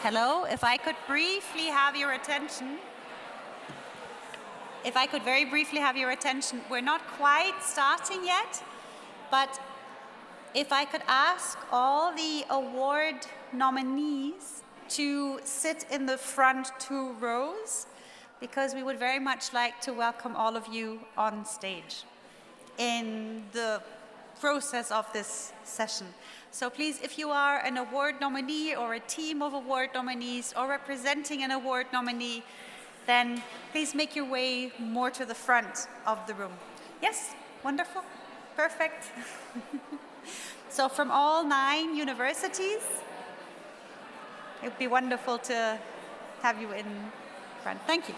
Hello, if I could briefly have your attention. If I could very briefly have your attention. We're not quite starting yet, but if I could ask all the award nominees to sit in the front 2 rows, because we would very much like to welcome all of you on stage in the process of this session. So please, if you are an award nominee or a team of award nominees or representing an award nominee, then please make your way more to the front of the room. Yes, wonderful, perfect. So from all 9 universities, it would be wonderful to have you in front. Thank you.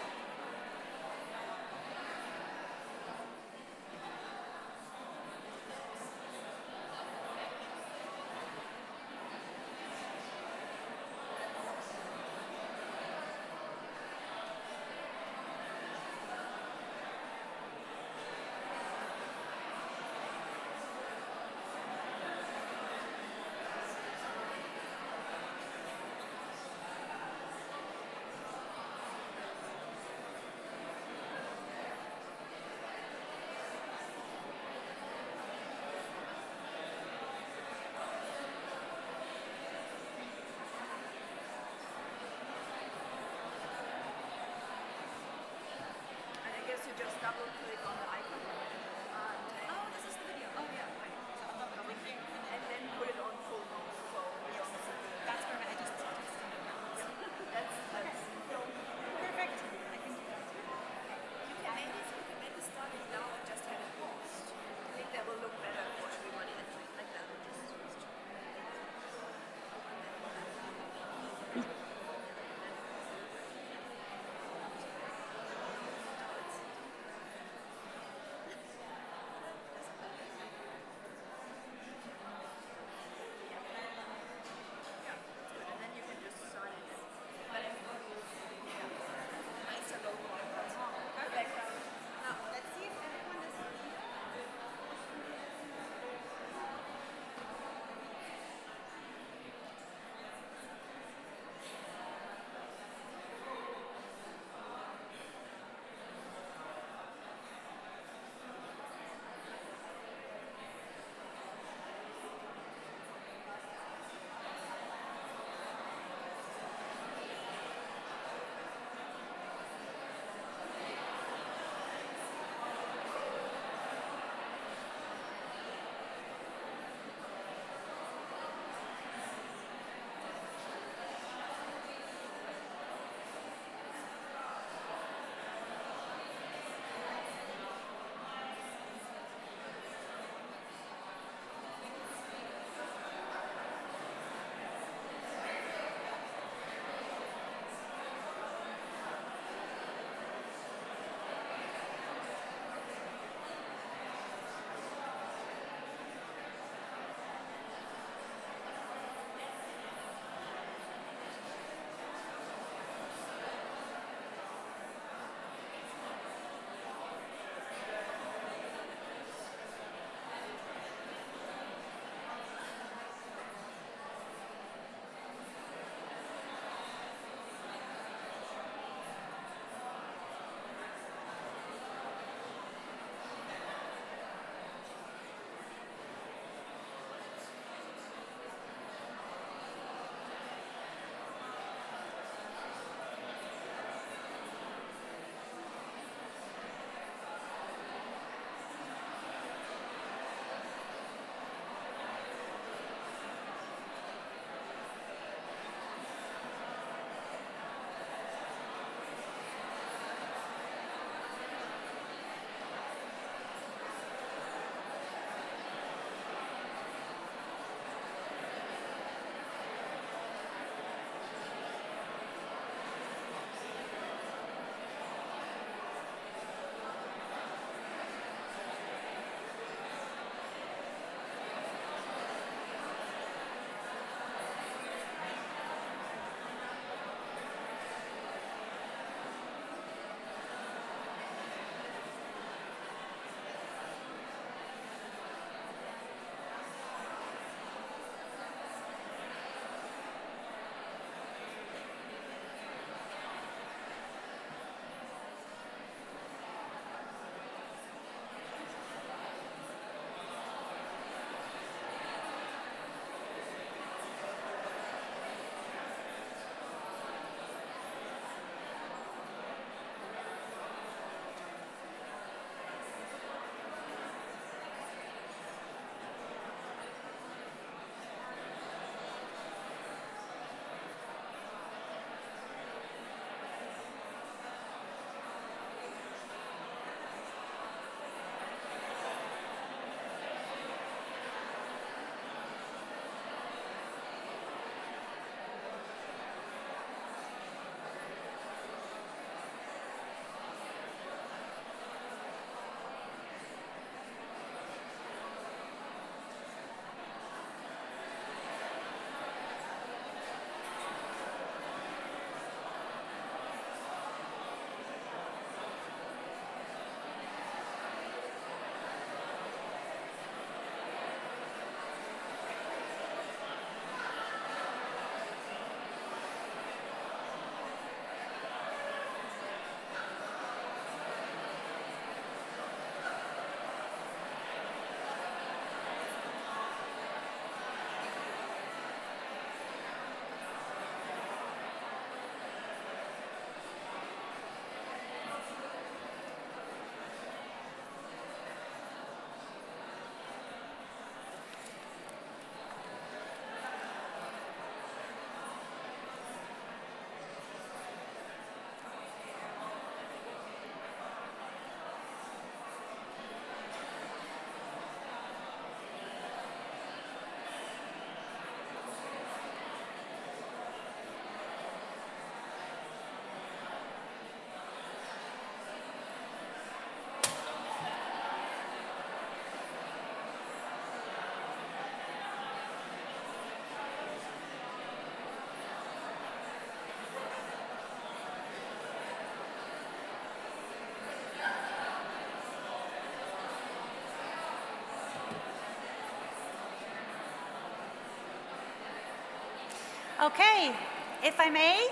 Okay, if I may,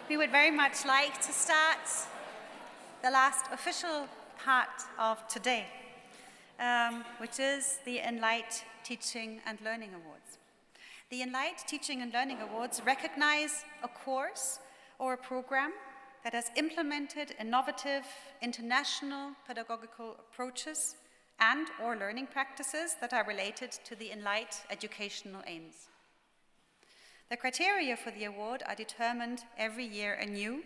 we would very much like to start the last official part of today, which is the ENLIGHT Teaching and Learning Awards. The ENLIGHT Teaching and Learning Awards recognize a course or a program that has implemented innovative international pedagogical approaches and or learning practices that are related to the ENLIGHT educational aims. The criteria for the award are determined every year anew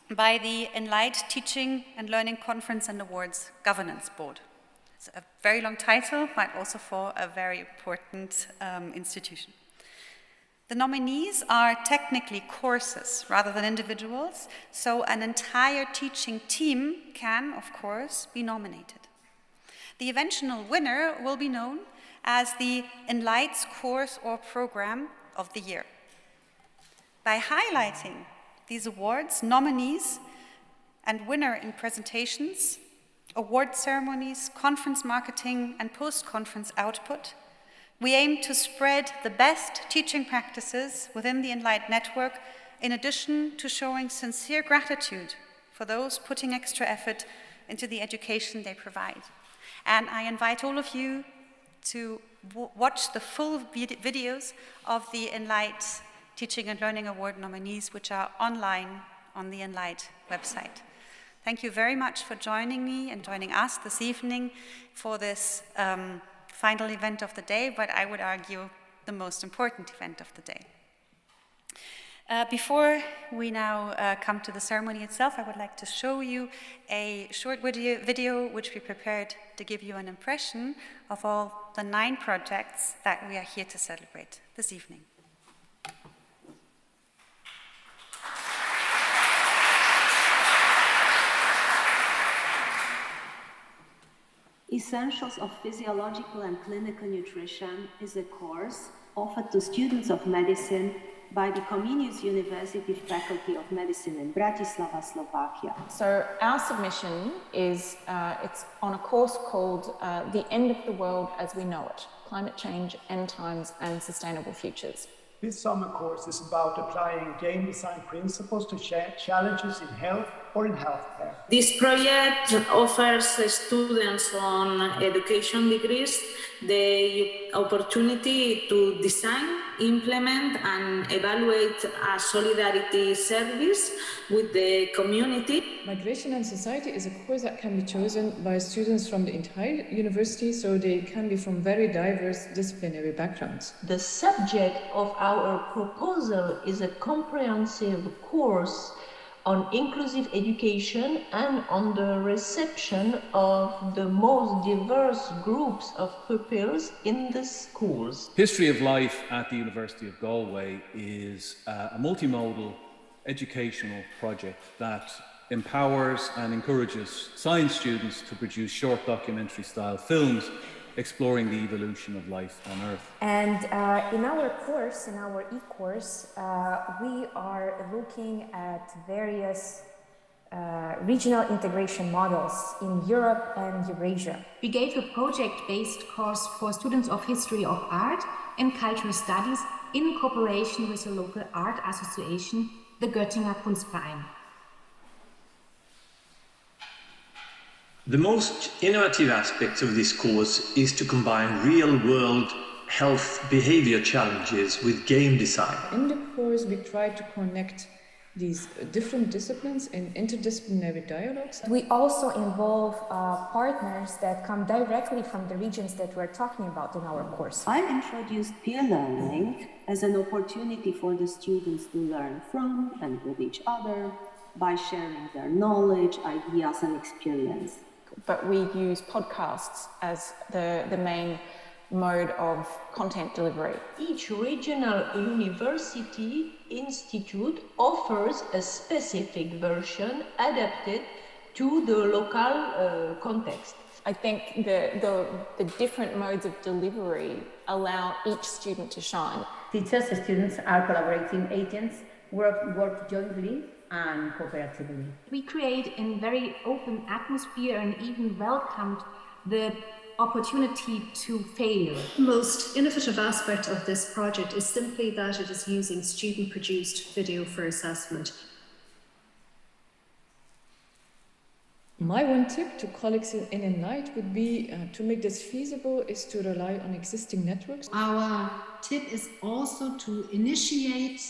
by the ENLIGHT Teaching and Learning Conference and Awards Governance Board. It's a very long title, but also for a very important institution. The nominees are technically courses rather than individuals, so an entire teaching team can, of course, be nominated. The eventual winner will be known as the ENLIGHT's course or program of the year. By highlighting these awards, nominees, and winner in presentations, award ceremonies, conference marketing, and post-conference output, we aim to spread the best teaching practices within the ENLIGHT network, in addition to showing sincere gratitude for those putting extra effort into the education they provide. And I invite all of you to watch the full videos of the ENLIGHT Teaching and Learning Award nominees, which are online on the ENLIGHT website. Thank you very much for joining me and joining us this evening for this final event of the day, but I would argue the most important event of the day. Before we now come to the ceremony itself, I would like to show you a short video which we prepared to give you an impression of all the 9 projects that we are here to celebrate this evening. Essentials of Physiological and Clinical Nutrition is a course offered to students of medicine by the Comenius University Faculty of Medicine in Bratislava, Slovakia. So our submission is, it's on a course called The End of the World as We Know It, Climate Change, End Times and Sustainable Futures. This summer course is about applying game design principles to challenges in health or in healthcare. This project offers students on education degrees the opportunity to design, implement and evaluate a solidarity service with the community. Migration and Society is a course that can be chosen by students from the entire university, so they can be from very diverse disciplinary backgrounds. The subject of our proposal is a comprehensive course on inclusive education and on the reception of the most diverse groups of pupils in the schools. History of Life at the University of Galway is a multimodal educational project that empowers and encourages science students to produce short documentary style films exploring the evolution of life on Earth. And in our course, in our e-course, we are looking at various regional integration models in Europe and Eurasia. We gave a project-based course for students of history of art and cultural studies in cooperation with the local art association, the Göttinger Kunstverein. The most innovative aspect of this course is to combine real-world health behavior challenges with game design. In the course, we try to connect these different disciplines in interdisciplinary dialogues. We also involve partners that come directly from the regions that we're talking about in our course. I introduced peer learning as an opportunity for the students to learn from and with each other by sharing their knowledge, ideas and experience. But we use podcasts as the main mode of content delivery. Each regional university institute offers a specific version adapted to the local context. I think the different modes of delivery allow each student to shine. Teachers and students are collaborating agents, work jointly and cooperatively. We create a very open atmosphere and even welcomed the opportunity to fail. The most innovative aspect of this project is simply that it is using student-produced video for assessment. My one tip to colleagues in ENLIGHT would be to make this feasible is to rely on existing networks. Our tip is also to initiate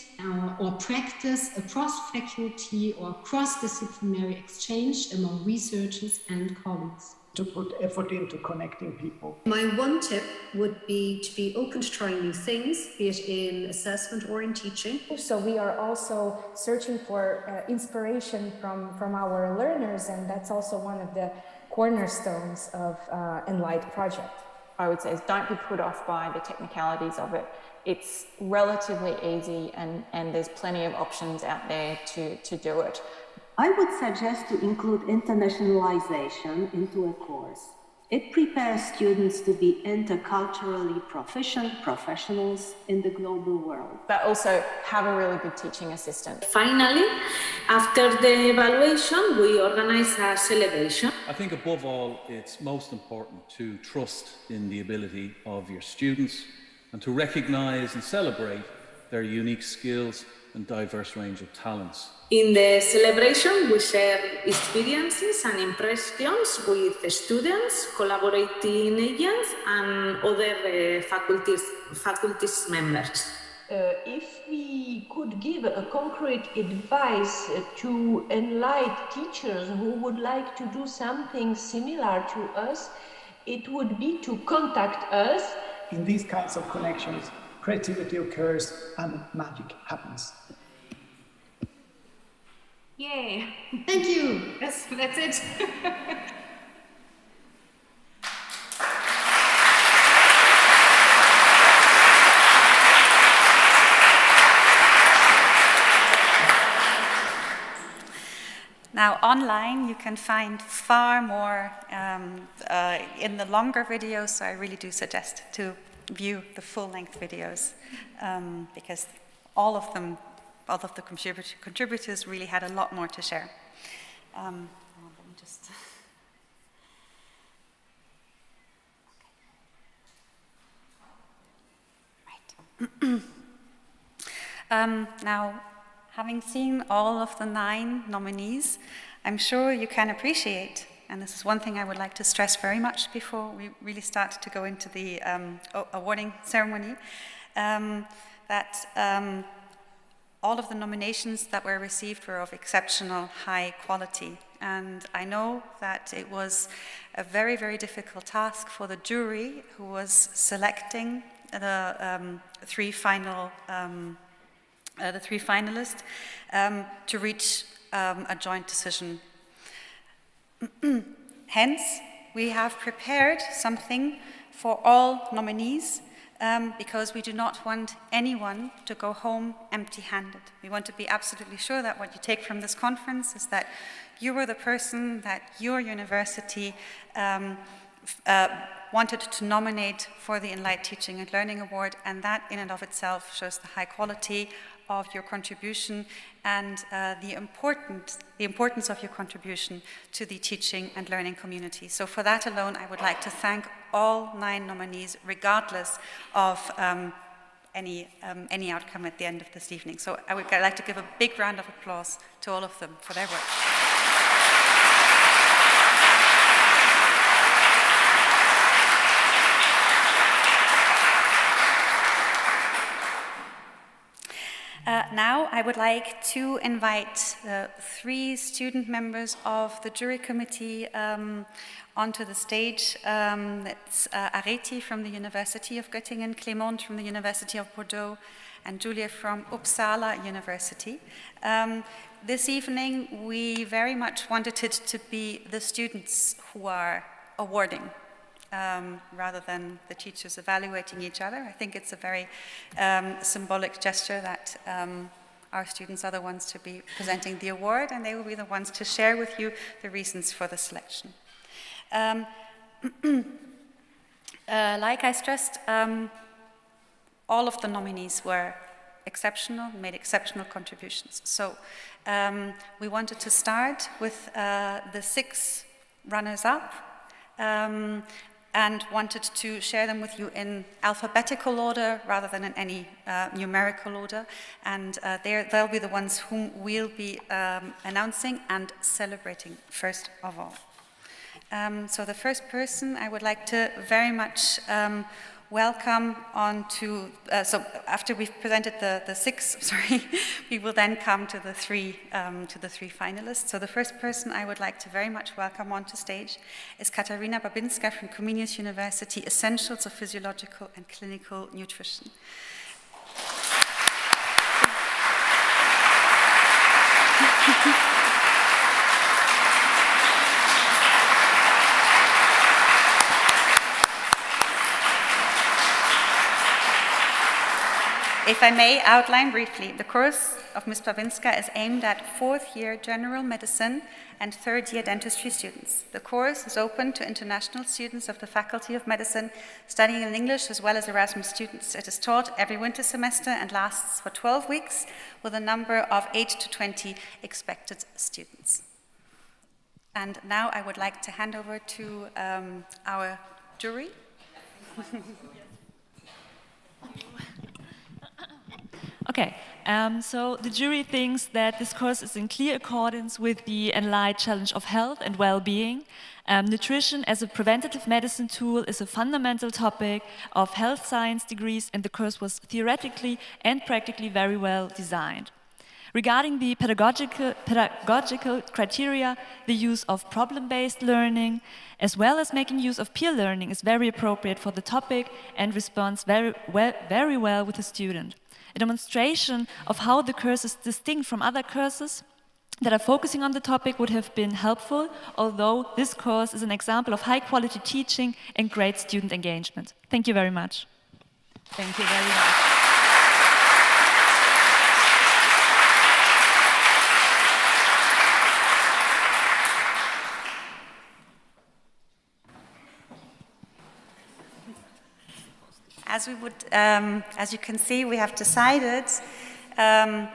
or practice a cross-faculty or cross-disciplinary exchange among researchers and colleagues. To put effort into connecting people. My one tip would be to be open to trying new things, be it in assessment or in teaching. So we are also searching for inspiration from our learners, and that's also one of the cornerstones of ENLIGHT project. I would say is don't be put off by the technicalities of it. It's relatively easy and there's plenty of options out there to do it. I would suggest to include internationalization into a course. It prepares students to be interculturally proficient professionals in the global world. But also have a really good teaching assistant. Finally, after the evaluation, we organize a celebration. I think above all, it's most important to trust in the ability of your students and to recognize and celebrate their unique skills and diverse range of talents. In the celebration, we share experiences and impressions with the students, collaborating agents, and other faculties members. If we could give a concrete advice to ENLIGHT teachers who would like to do something similar to us, it would be to contact us. In these kinds of connections, creativity occurs and magic happens. Yay! Thank you! Yes, that's it. Now, online, you can find far more in the longer videos, so I really do suggest to view the full-length videos because all of the contributors really had a lot more to share. Let me just... Right. Now, having seen all of the 9 nominees, I'm sure you can appreciate, and this is one thing I would like to stress very much before we really start to go into the awarding ceremony, that all of the nominations that were received were of exceptional high quality. And I know that it was a very, very difficult task for the jury who was selecting the 3 finalists to reach a joint decision. Hence, we have prepared something for all nominees because we do not want anyone to go home empty-handed. We want to be absolutely sure that what you take from this conference is that you were the person that your university wanted to nominate for the ENLIGHT Teaching and Learning Award, and that in and of itself shows the high quality of your contribution and the importance of your contribution to the teaching and learning community. So for that alone, I would like to thank all 9 nominees, regardless of any outcome at the end of this evening. So I'd like to give a big round of applause to all of them for their work. Now I would like to invite 3 student members of the jury committee onto the stage. It's Areti from the University of Göttingen, Clément from the University of Bordeaux, and Julia from Uppsala University. This evening we very much wanted it to be the students who are awarding. Rather than the teachers evaluating each other. I think it's a very symbolic gesture that our students are the ones to be presenting the award, and they will be the ones to share with you the reasons for the selection. Like I stressed, all of the nominees were exceptional, made exceptional contributions. So we wanted to start with the 6 runners-up, and wanted to share them with you in alphabetical order rather than in any numerical order. And they'll be the ones whom we'll be announcing and celebrating first of all. So the first person I would like to very much welcome on to, so after we've presented the six, sorry, we will then come to the three finalists. So the first person I would like to very much welcome onto stage is Katarina Babinska from Comenius University, Essentials of Physiological and Clinical Nutrition. If I may outline briefly, the course of Ms. Babinska is aimed at fourth-year general medicine and third-year dentistry students. The course is open to international students of the Faculty of Medicine studying in English as well as Erasmus students. It is taught every winter semester and lasts for 12 weeks with a number of 8 to 20 expected students. And now I would like to hand over to our jury. Okay, so the jury thinks that this course is in clear accordance with the ENLIGHT challenge of health and well-being. Nutrition as a preventative medicine tool is a fundamental topic of health science degrees, and the course was theoretically and practically very well designed. Regarding the pedagogical criteria, the use of problem-based learning, as well as making use of peer learning, is very appropriate for the topic and responds very well with the student. A demonstration of how the course is distinct from other courses that are focusing on the topic would have been helpful, although this course is an example of high-quality teaching and great student engagement. Thank you very much. Thank you very much. As you can see, we have decided to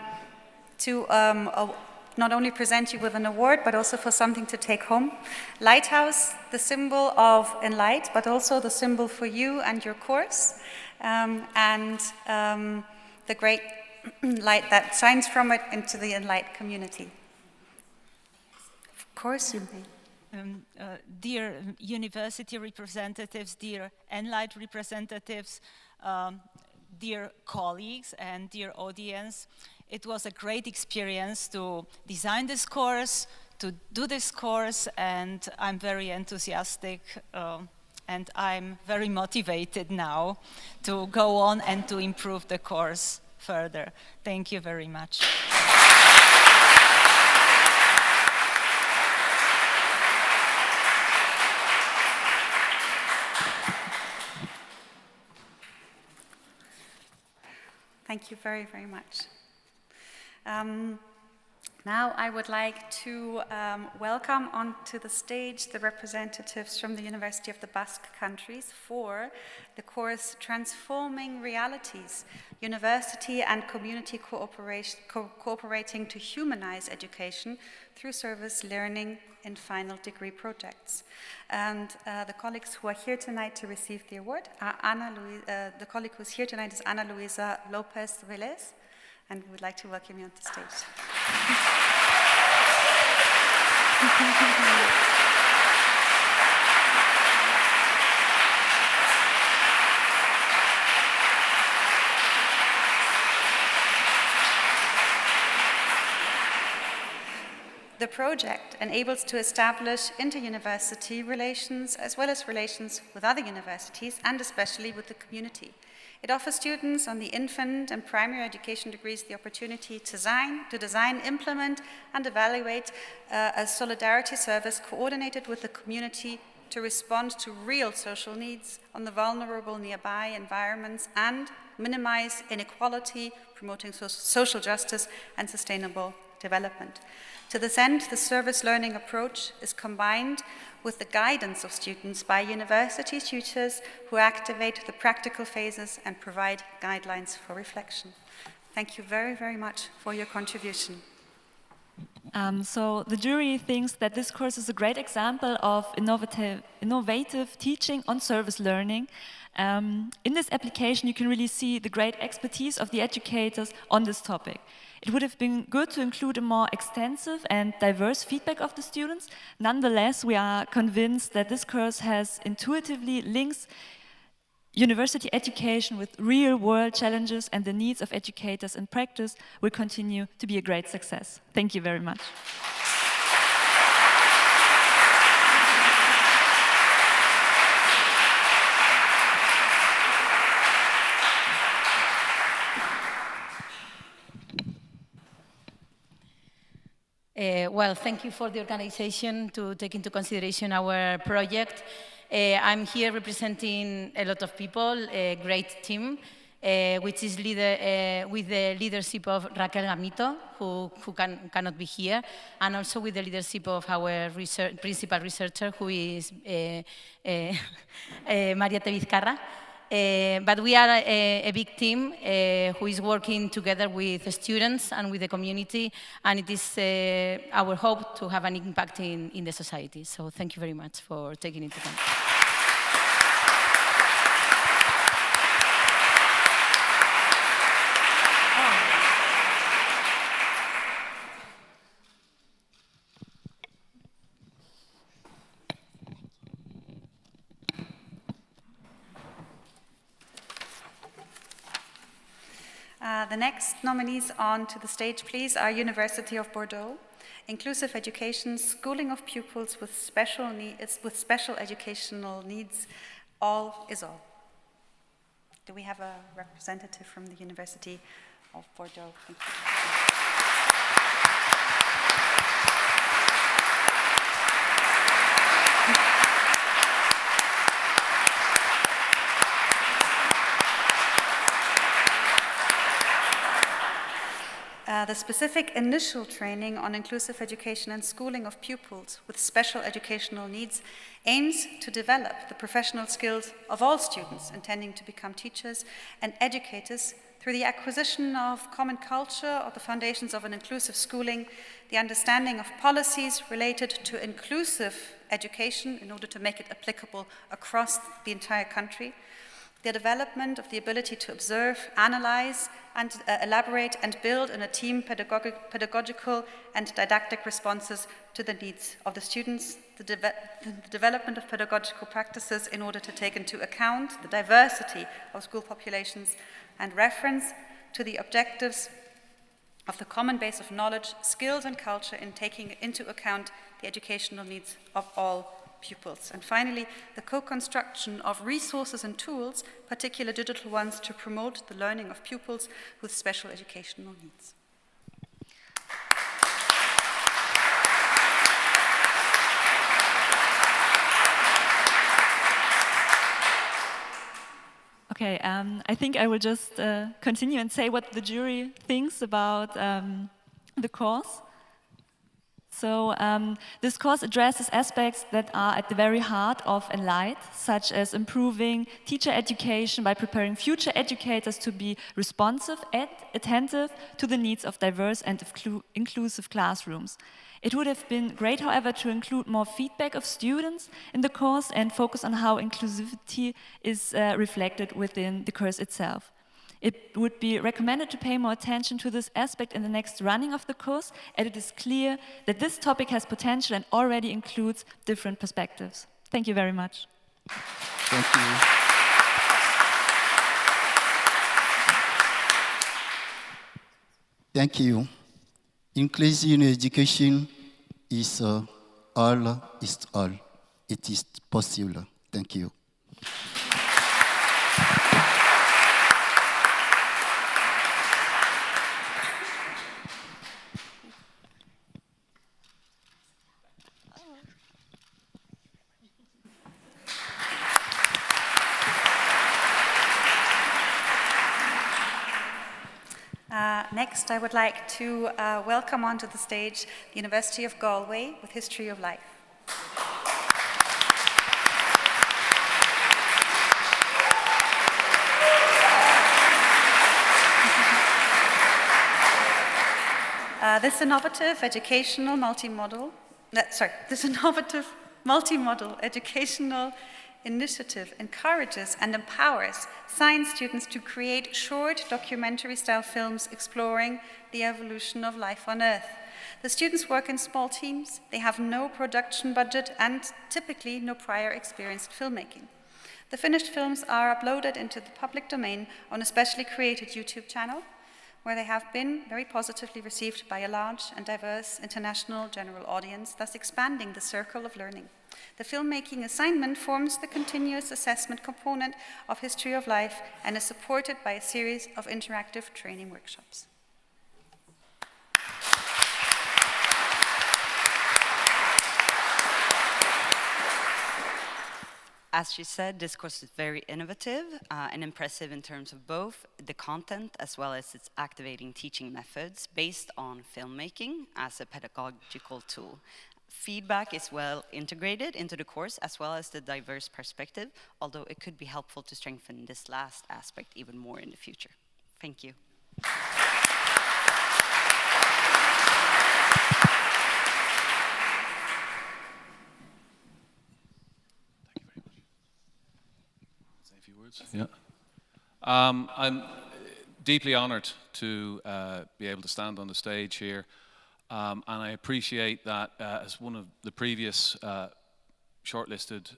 not only present you with an award, but also for something to take home. Lighthouse, the symbol of ENLIGHT, but also the symbol for you and your course, and the great light that shines from it into the ENLIGHT community. Of course you may. Dear university representatives, dear ENLIGHT representatives, dear colleagues and dear audience, it was a great experience to design this course, to do this course, and I'm very enthusiastic and I'm very motivated now to go on and to improve the course further. Thank you very much. Thank you very, very much. Now I would like to welcome onto the stage the representatives from the University of the Basque Countries for the course Transforming Realities, University and Community Cooperating to Humanize Education through Service Learning in Final Degree Projects. And the colleagues who are here tonight to receive the award are the colleague who's here tonight is Ana Luisa Lopez Velez, and we would like to welcome you on the stage. The project enables to establish inter-university relations as well as relations with other universities and especially with the community. It offers students on the infant and primary education degrees the opportunity to design, implement, and evaluate a solidarity service coordinated with the community to respond to real social needs on the vulnerable nearby environments and minimize inequality, promoting social justice and sustainable development. To this end, the service learning approach is combined with the guidance of students by university tutors who activate the practical phases and provide guidelines for reflection. Thank you very, very much for your contribution. So the jury thinks that this course is a great example of innovative teaching on service learning. In this application, you can really see the great expertise of the educators on this topic. It would have been good to include a more extensive and diverse feedback of the students. Nonetheless, we are convinced that this course has intuitively links university education with real-world challenges, and the needs of educators in practice will continue to be a great success. Thank you very much. Well, thank you for the organization to take into consideration our project. I'm here representing a lot of people, a great team, which is with the leadership of Raquel Gamito, who cannot be here, and also with the leadership of our principal researcher, who is Mariette Vizcarra. But we are a big team who is working together with the students and with the community, and it is our hope to have an impact in the society. So thank you very much for taking it into account. The next nominees on to the stage, please, are University of Bordeaux, Inclusive Education, Schooling of Pupils with Special Educational Needs, All is All. Do we have a representative from the University of Bordeaux? Thank you. The specific initial training on inclusive education and schooling of pupils with special educational needs aims to develop the professional skills of all students intending to become teachers and educators through the acquisition of common culture, of the foundations of an inclusive schooling, the understanding of policies related to inclusive education in order to make it applicable across the entire country, the development of the ability to observe, analyze, and elaborate and build in a team pedagogical and didactic responses to the needs of the students, the development of pedagogical practices in order to take into account the diversity of school populations, and reference to the objectives of the common base of knowledge, skills, and culture in taking into account the educational needs of all pupils. And finally, the co-construction of resources and tools, particularly digital ones, to promote the learning of pupils with special educational needs. Okay, I think I will just continue and say what the jury thinks about the course. So this course addresses aspects that are at the very heart of ENLIGHT, such as improving teacher education by preparing future educators to be responsive and attentive to the needs of diverse and inclusive classrooms. It would have been great, however, to include more feedback of students in the course and focus on how inclusivity is reflected within the course itself. It would be recommended to pay more attention to this aspect in the next running of the course, and it is clear that this topic has potential and already includes different perspectives. Thank you very much. Thank you. Thank you. Inclusive education is all is all. It is possible. Thank you. Next, I would like to welcome onto the stage the University of Galway with History of Life. This innovative multimodal educational initiative encourages and empowers science students to create short documentary-style films exploring the evolution of life on Earth. The students work in small teams, they have no production budget and typically no prior experience in filmmaking. The finished films are uploaded into the public domain on a specially created YouTube channel, where they have been very positively received by a large and diverse international general audience, thus expanding the circle of learning. The filmmaking assignment forms the continuous assessment component of History of Life and is supported by a series of interactive training workshops. As she said, this course is very innovative and impressive in terms of both the content as well as its activating teaching methods based on filmmaking as a pedagogical tool. Feedback is well integrated into the course as well as the diverse perspective, although it could be helpful to strengthen this last aspect even more in the future. Thank you. Yeah. I'm deeply honored to be able to stand on the stage here, and I appreciate that as one of the previous shortlisted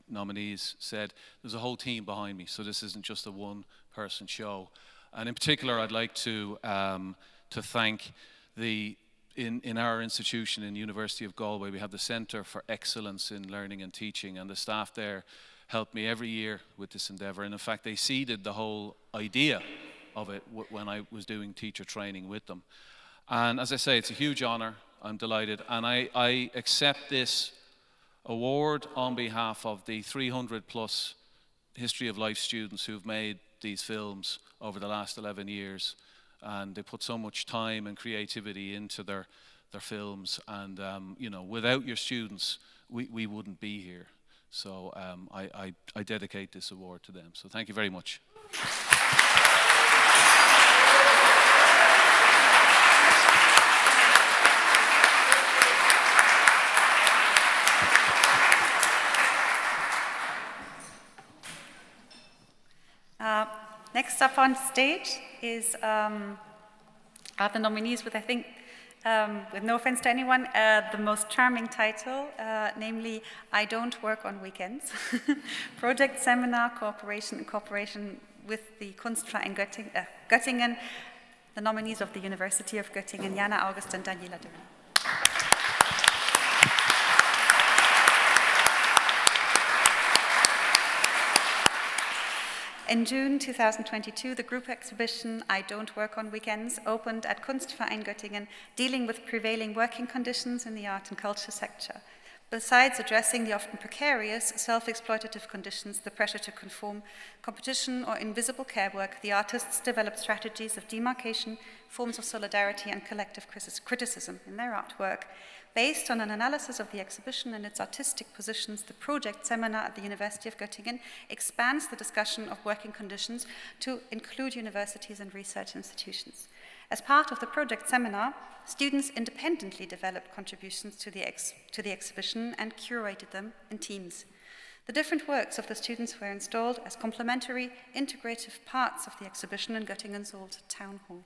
nominees said, there's a whole team behind me, so this isn't just a one-person show. And in particular, I'd like to thank in our institution in University of Galway, we have the Centre for Excellence in Learning and Teaching, and the staff there helped me every year with this endeavour. And in fact, they seeded the whole idea of it when I was doing teacher training with them. And as I say, it's a huge honour. I'm delighted. And I accept this award on behalf of the 300 plus History of Life students who've made these films over the last 11 years. And they put so much time and creativity into their films. And you know, without your students, we wouldn't be here. So I dedicate this award to them. So thank you very much. Next up on stage is are the nominees with, I think, with no offense to anyone, the most charming title, namely, I Don't Work on Weekends. Project Seminar Cooperation in Cooperation with the Kunstverein Göttingen, the nominees of the University of Göttingen, Jana August and Daniela Dörner. In June 2022, the group exhibition I Don't Work on Weekends opened at Kunstverein Göttingen, dealing with prevailing working conditions in the art and culture sector. Besides addressing the often precarious, self-exploitative conditions, the pressure to conform, competition, or invisible care work, the artists developed strategies of demarcation, forms of solidarity, and collective criticism in their artwork. Based on an analysis of the exhibition and its artistic positions, the project seminar at the University of Göttingen expands the discussion of working conditions to include universities and research institutions. As part of the project seminar, students independently developed contributions to the exhibition and curated them in teams. The different works of the students were installed as complementary, integrative parts of the exhibition in Göttingen's old town hall.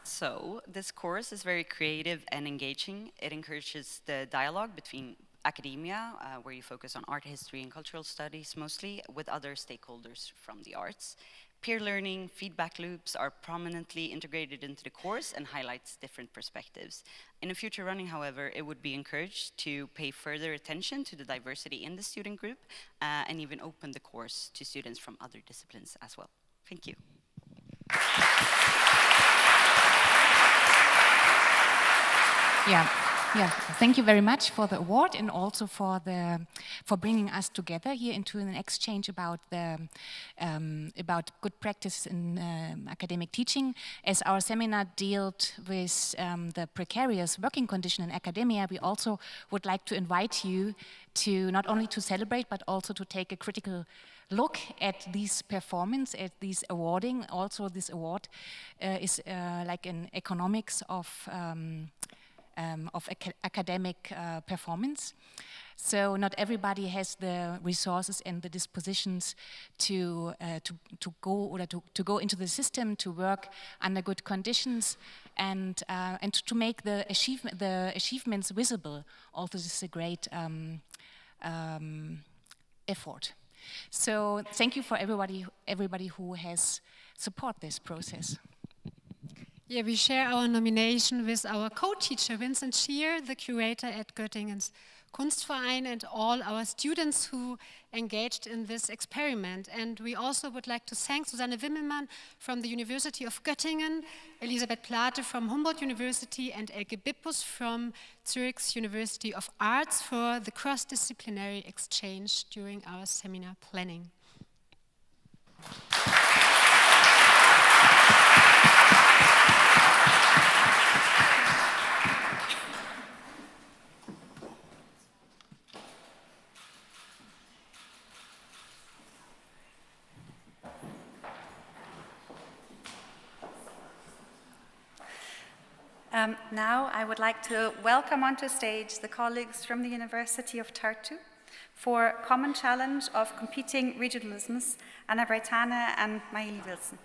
So this course is very creative and engaging. It encourages the dialogue between academia, where you focus on art history and cultural studies mostly, with other stakeholders from the arts. Peer learning, feedback loops are prominently integrated into the course and highlights different perspectives. In a future running, however, it would be encouraged to pay further attention to the diversity in the student group and even open the course to students from other disciplines as well. Thank you. Yeah, Yeah, thank you very much for the award and also for bringing us together here into an exchange about good practice in academic teaching. As our seminar dealt with the precarious working condition in academia, we also would like to invite you to not only to celebrate but also to take a critical look at these performance, at these awarding. Also, this award is like an economics of academic performance. So not everybody has the resources and the dispositions to go into the system, to work under good conditions, and to make the achievements visible. Also, this is a great effort. So thank you for everybody who has supported this process. Yeah, we share our nomination with our co-teacher, Vincent Scheer, the curator at Göttingen's Kunstverein, and all our students who engaged in this experiment. And we also would like to thank Susanne Wimmelmann from the University of Göttingen, Elisabeth Plate from Humboldt University, and Elke Bippus from Zurich's University of Arts for the cross-disciplinary exchange during our seminar planning. Now I would like to welcome onto stage the colleagues from the University of Tartu for Common Challenge of Competing Regionalisms, Anna Breitana and Maëlie Wilson.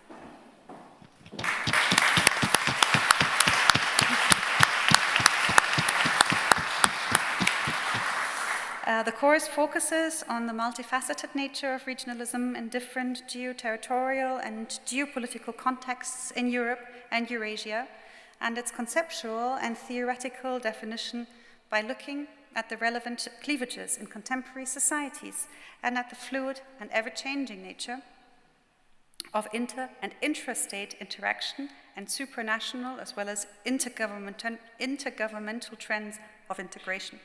The course focuses on the multifaceted nature of regionalism in different geo-territorial and geopolitical contexts in Europe and Eurasia, and its conceptual and theoretical definition by looking at the relevant cleavages in contemporary societies and at the fluid and ever-changing nature of inter- and intrastate interaction and supranational as well as intergovernmental trends of integration.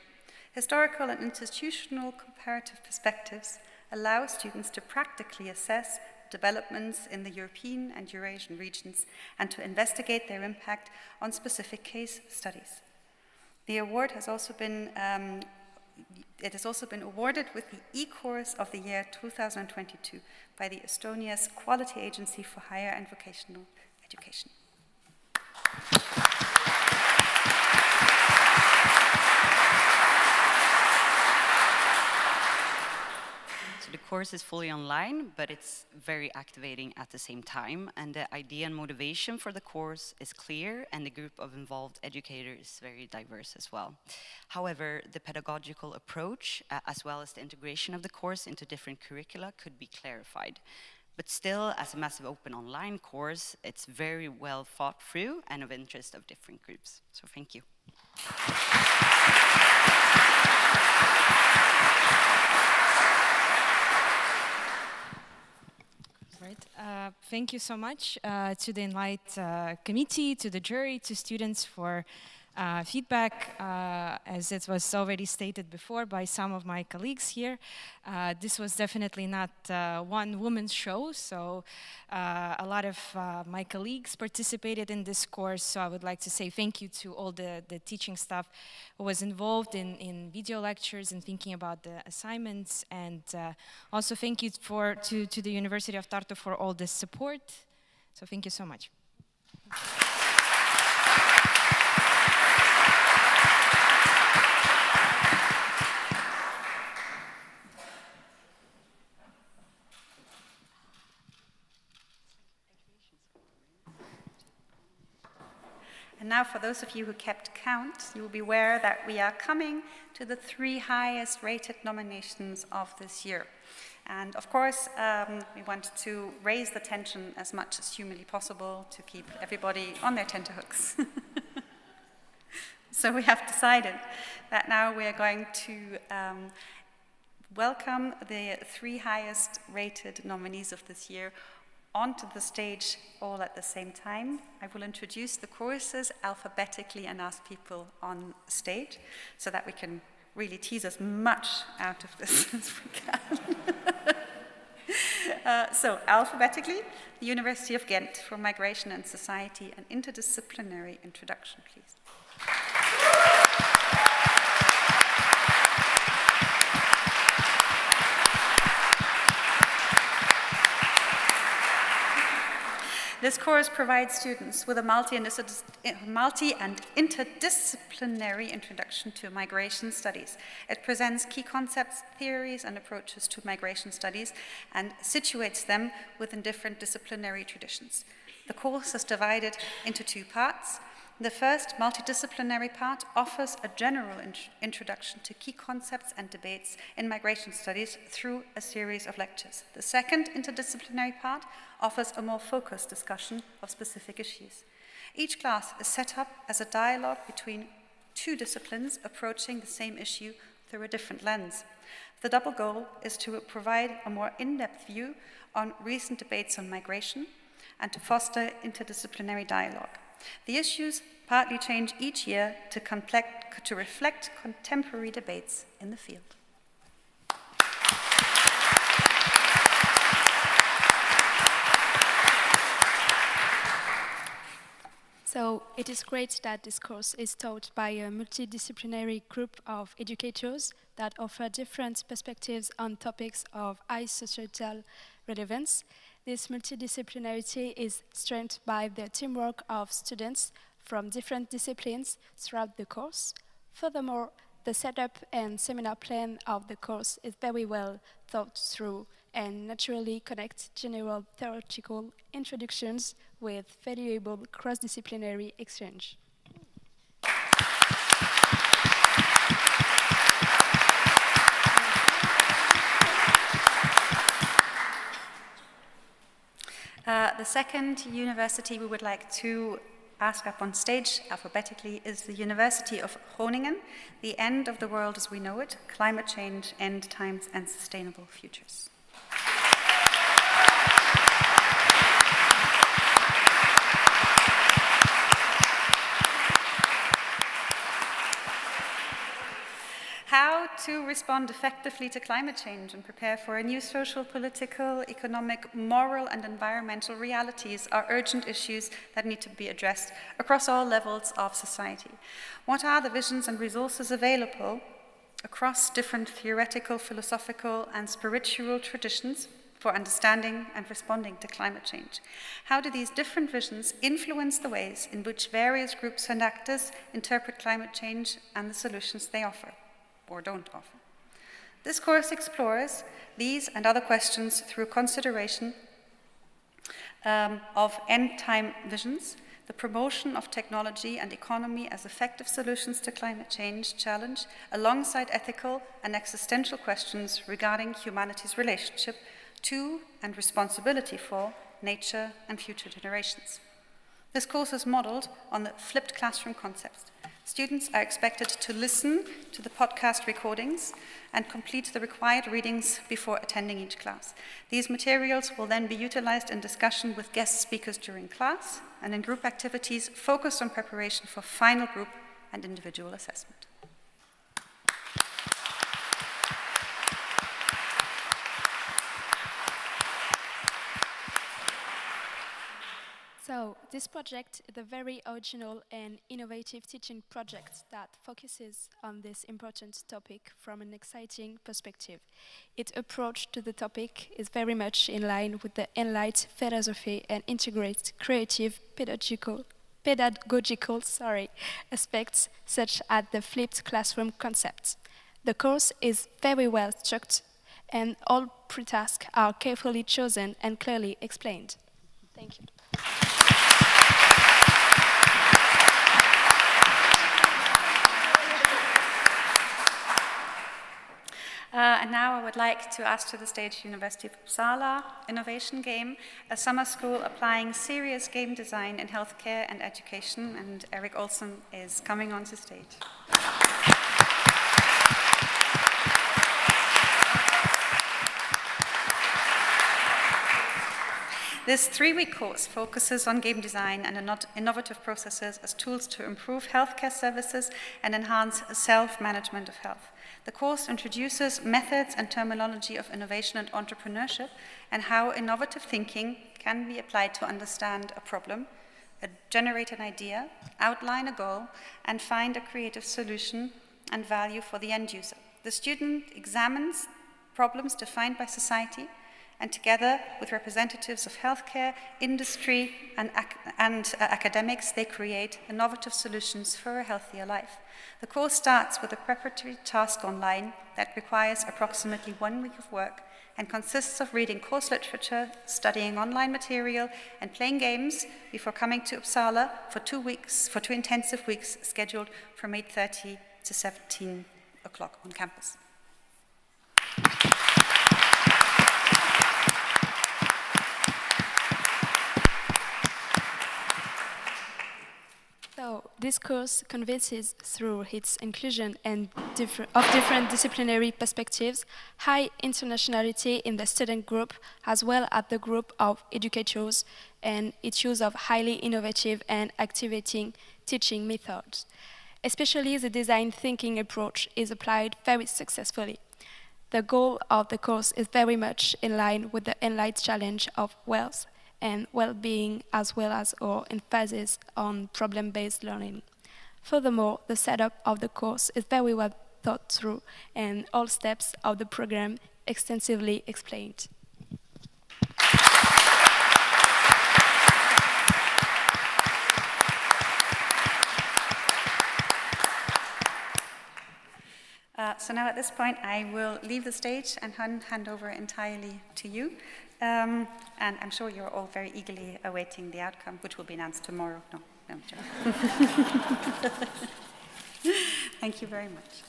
Historical and institutional comparative perspectives allow students to practically assess developments in the European and Eurasian regions and to investigate their impact on specific case studies. The award has also been awarded with the E-Course of the year 2022 by the Estonia's Quality Agency for Higher and Vocational Education. The course is fully online, but it's very activating at the same time, and the idea and motivation for the course is clear, and the group of involved educators is very diverse as well. However, the pedagogical approach, as well as the integration of the course into different curricula, could be clarified. But still, as a massive open online course, it's very well thought through and of interest of different groups. So thank you. Thank you so much to the ENLIGHT committee, to the jury, to students for feedback. As it was already stated before by some of my colleagues here, this was definitely not one woman's show, so a lot of my colleagues participated in this course, so I would like to say thank you to all the teaching staff who was involved in video lectures and thinking about the assignments, and also thank you to the University of Tartu for all this support, so thank you so much. And now for those of you who kept count, you will be aware that we are coming to the 3 highest rated nominations of this year. And of course, we want to raise the tension as much as humanly possible to keep everybody on their tenterhooks. So we have decided that now we are going to welcome the 3 highest rated nominees of this year, onto the stage all at the same time. I will introduce the courses alphabetically and ask people on stage so that we can really tease as much out of this as we can. So, alphabetically, the University of Ghent for Migration and Society, an interdisciplinary introduction, please. This course provides students with a multi and interdisciplinary introduction to migration studies. It presents key concepts, theories, and approaches to migration studies and situates them within different disciplinary traditions. The course is divided into two parts. The first multidisciplinary part offers a general introduction to key concepts and debates in migration studies through a series of lectures. The second interdisciplinary part offers a more focused discussion of specific issues. Each class is set up as a dialogue between two disciplines approaching the same issue through a different lens. The double goal is to provide a more in-depth view on recent debates on migration and to foster interdisciplinary dialogue. The issues partly change each year to reflect contemporary debates in the field. So it is great that this course is taught by a multidisciplinary group of educators that offer different perspectives on topics of high societal relevance. This multidisciplinarity is strengthened by the teamwork of students from different disciplines throughout the course. Furthermore, the setup and seminar plan of the course is very well thought through and naturally connects general theoretical introductions with valuable cross-disciplinary exchange. The second university we would like to ask up on stage alphabetically is the University of Groningen, the end of the world as we know it, climate change, end times, and sustainable futures. How to respond effectively to climate change and prepare for a new social, political, economic, moral, and environmental realities are urgent issues that need to be addressed across all levels of society. What are the visions and resources available across different theoretical, philosophical, and spiritual traditions for understanding and responding to climate change? How do these different visions influence the ways in which various groups and actors interpret climate change and the solutions they offer or don't offer? This course explores these and other questions through consideration of end-time visions, the promotion of technology and economy as effective solutions to climate change challenge, alongside ethical and existential questions regarding humanity's relationship to and responsibility for nature and future generations. This course is modeled on the flipped classroom concept. Students are expected to listen to the podcast recordings and complete the required readings before attending each class. These materials will then be utilized in discussion with guest speakers during class and in group activities focused on preparation for final group and individual assessment. So, this project is a very original and innovative teaching project that focuses on this important topic from an exciting perspective. Its approach to the topic is very much in line with the ENLIGHT philosophy and integrates creative pedagogical aspects such as the flipped classroom concept. The course is very well structured and all pre-tasks are carefully chosen and clearly explained. Thank you. And now I would like to ask to the stage University of Uppsala Innovation Game, a summer school applying serious game design in healthcare and education, and Erik Olsen is coming onto stage. This 3-week course focuses on game design and innovative processes as tools to improve healthcare services and enhance self-management of health. The course introduces methods and terminology of innovation and entrepreneurship and how innovative thinking can be applied to understand a problem, generate an idea, outline a goal, and find a creative solution and value for the end user. The student examines problems defined by society, and together with representatives of healthcare, industry, and academics, they create innovative solutions for a healthier life. The course starts with a preparatory task online that requires approximately 1 week of work and consists of reading course literature, studying online material, and playing games before coming to Uppsala for 2 weeks, for 2 intensive weeks scheduled from 8:30 to 17 o'clock on campus. So this course convinces through its inclusion and of different disciplinary perspectives, high internationality in the student group, as well as the group of educators, and its use of highly innovative and activating teaching methods. Especially the design thinking approach is applied very successfully. The goal of the course is very much in line with the ENLIGHT challenge of wealth and well-being, as well as our emphasis on problem-based learning. Furthermore, the setup of the course is very well thought through and all steps of the program extensively explained. So now at this point, I will leave the stage and hand over entirely to you. And I'm sure you're all very eagerly awaiting the outcome, which will be announced tomorrow. No, I'm joking. Thank you very much.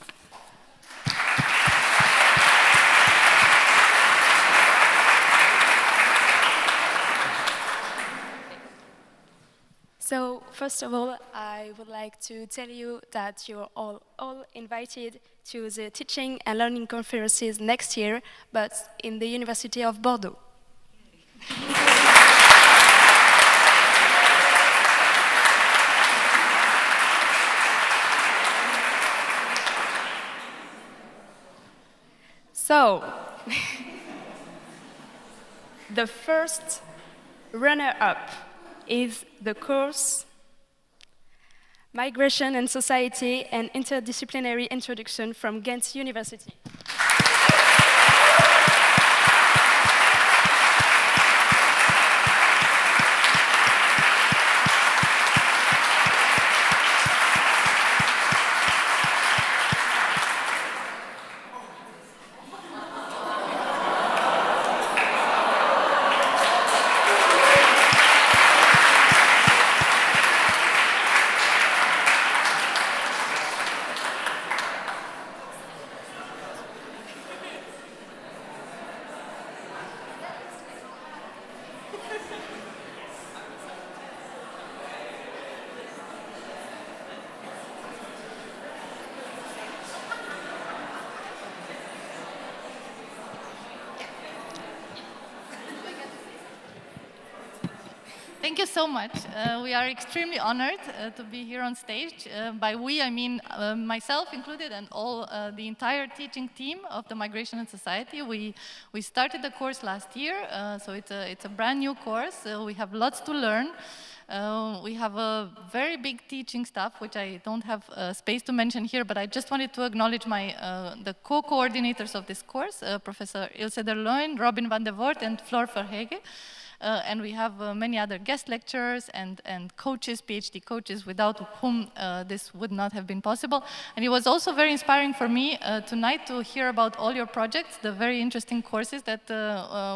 So, first of all, I would like to tell you that you're all invited to the Teaching and Learning Conferences next year, but in the University of Bordeaux. So, the first runner-up is the course Migration and Society and Interdisciplinary Introduction from Ghent University. Thank you so much. We are extremely honored to be here on stage. By we, I mean myself included and all the entire teaching team of the Migration and Society. We started the course last year, so it's a brand new course. We have lots to learn. We have a very big teaching staff, which I don't have space to mention here, but I just wanted to acknowledge the co-coordinators of this course, Professor Ilse der Leuen, Robin van der Voort, and Floor Verhege. And we have many other guest lecturers and coaches, PhD coaches, without whom this would not have been possible. And it was also very inspiring for me tonight to hear about all your projects, the very interesting courses that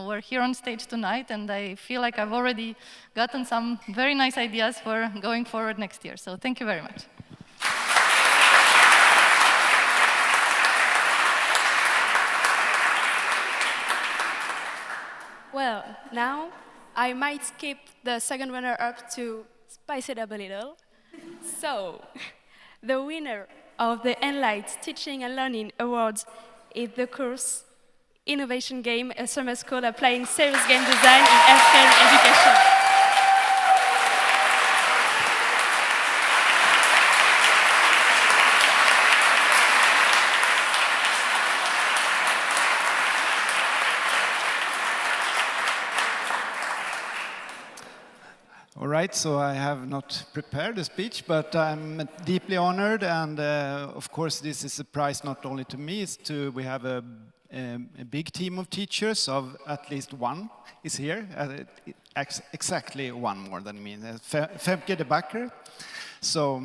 were here on stage tonight. And I feel like I've already gotten some very nice ideas for going forward next year. So thank you very much. Well, now I might skip the second runner-up to spice it up a little. So, the winner of the ENLIGHT Teaching and Learning Awards is the course innovation game, a summer school applying serious game design in healthcare education. All right, so I have not prepared a speech, but I'm deeply honored, and of course this is a prize not only to me, we have a big team of teachers, of at least one is here, exactly one more than me, Femke de Backer. So.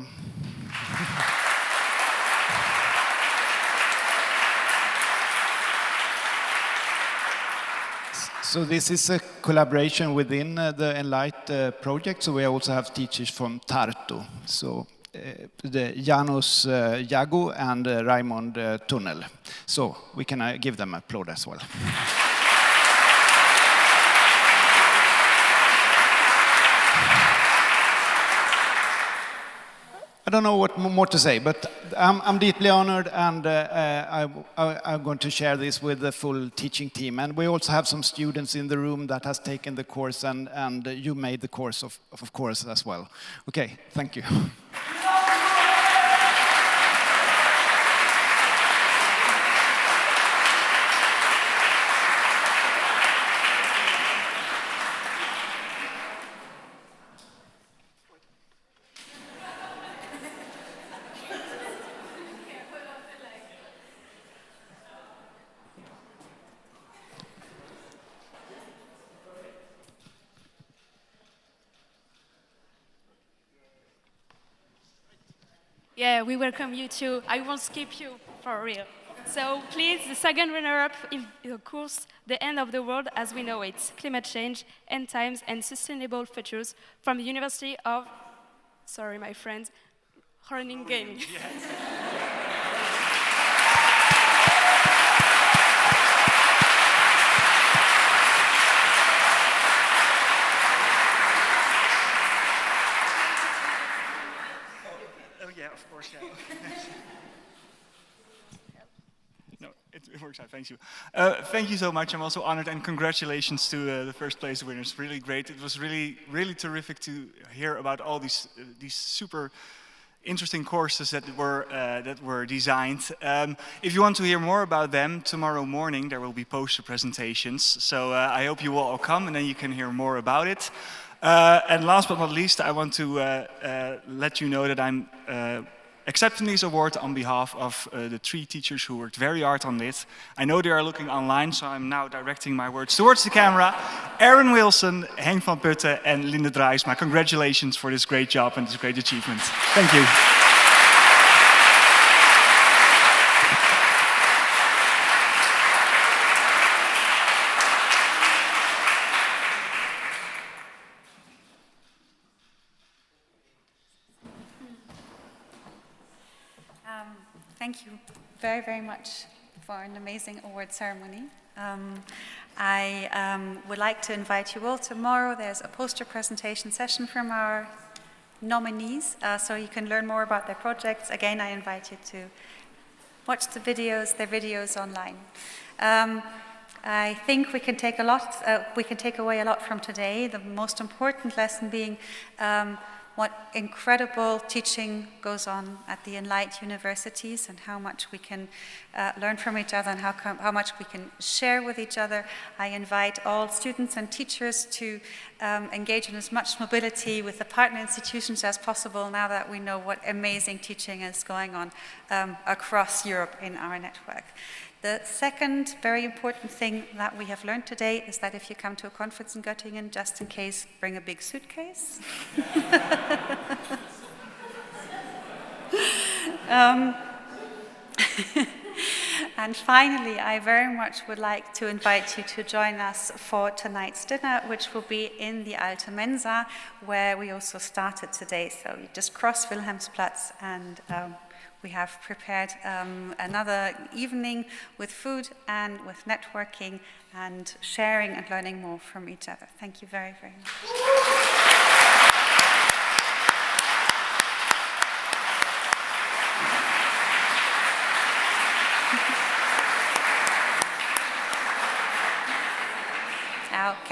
So this is a collaboration within the ENLIGHT project. So we also have teachers from Tartu. So Janos Jago and Raimond Tunnel. So we can give them applause as well. I don't know what more to say, but I'm deeply honored, and I'm going to share this with the full teaching team. And we also have some students in the room that has taken the course, and you made the course, of course, as well. Okay, thank you. Yeah, we welcome you too. I won't skip you, for real. So please, the second runner-up in the course, The End of the World as We Know It, Climate Change, End Times, and Sustainable Futures, from the University of, sorry my friends, Groningen. Yes. Yeah, of course, yeah. No, it works out, thank you. Thank you so much, I'm also honored, and congratulations to the first place winners, really great. It was really, really terrific to hear about all these super interesting courses that were designed. If you want to hear more about them, tomorrow morning there will be poster presentations, so I hope you will all come and then you can hear more about it. And last but not least, I want to let you know that I'm accepting this award on behalf of the 3 teachers who worked very hard on this. I know they are looking online, so I'm now directing my words towards the camera. Aaron Wilson, Henk van Putten, and Linde Draaisma. Congratulations for this great job and this great achievement. Thank you. Thank you very, very much for an amazing award ceremony. I would like to invite you all tomorrow. There's a poster presentation session from our nominees, so you can learn more about their projects. Again, I invite you to watch their videos online. I think we can take away a lot from today. The most important lesson being what incredible teaching goes on at the ENLIGHT universities, and how much we can learn from each other, and how much we can share with each other. I invite all students and teachers to engage in as much mobility with the partner institutions as possible, now that we know what amazing teaching is going on across Europe in our network. The second very important thing that we have learned today is that if you come to a conference in Göttingen, just in case, bring a big suitcase. And finally, I very much would like to invite you to join us for tonight's dinner, which will be in the Alte Mensa, where we also started today. So you just cross Wilhelmsplatz, and we have prepared another evening with food and with networking and sharing and learning more from each other. Thank you very, very much.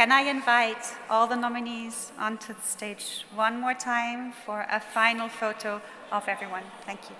can I invite all the nominees onto the stage one more time for a final photo of everyone? Thank you.